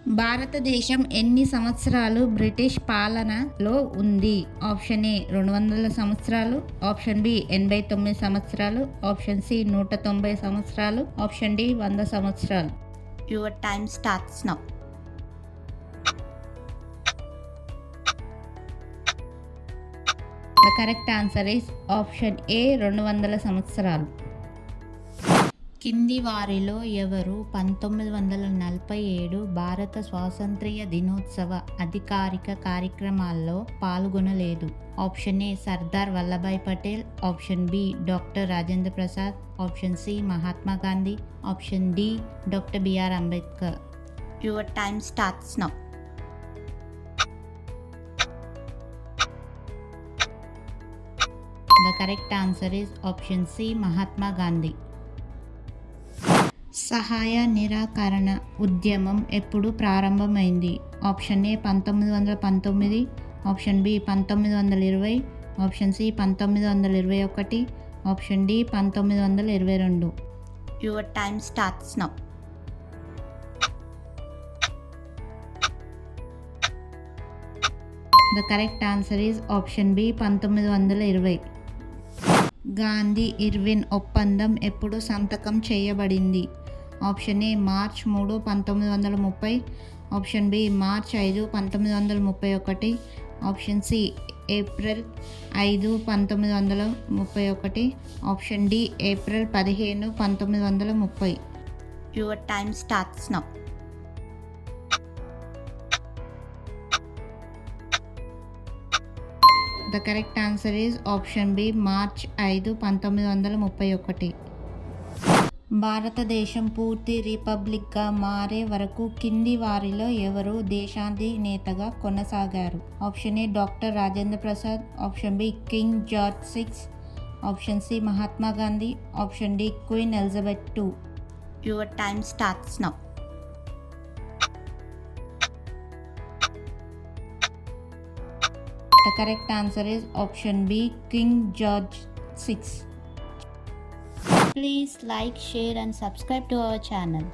భారతదేశం ఎన్ని సంవత్సరాలు బ్రిటిష్ పాలనలో ఉంది? ఆప్షన్ ఏ 200 సంవత్సరాలు, ఆప్షన్ బి 89 సంవత్సరాలు, ఆప్షన్ సి 190 సంవత్సరాలు, ఆప్షన్ డి 100 సంవత్సరాలు. Your time starts now. The correct answer is option A 200 సంవత్సరాలు. కింది వారిలో ఎవరు 1947 భారత స్వాతంత్ర్య దినోత్సవ అధికారిక కార్యక్రమాల్లో పాల్గొనలేదు? Option A Sardar Vallabhbhai Patel, option B doctor Rajendra Prasad, option C Mahatma Gandhi, option D doctor B R Ambedkar. Your time starts now. The correct answer is option C Mahatma Gandhi. సహాయ నిరాకరణ ఉద్యమం ఎప్పుడు ప్రారంభమైంది? Option A 1919, option B 1920, option C 1921, option D 1922. Your time starts now. The correct answer is option B 1920. Gandhi Irwin ఒప్పందం ఎప్పుడు సంతకం చేయబడింది? Option A March 3, 1930, option B March 5, 1931, option C April 5, 1931, option D April 15, 1930. Your time starts now. The correct answer is option B March 5, 1931. భారతదేశం పూర్తి రిపబ్లిక్గా మారే వరకు కింది వారిలో ఎవరు దేశాధినేతగా కొనసాగారు? Option A doctor Rajendra Prasad, option B king George 6, option C Mahatma Gandhi, option D queen Elizabeth II. Your time starts now. The correct answer is option B, King George VI. Please like, share and subscribe to our channel.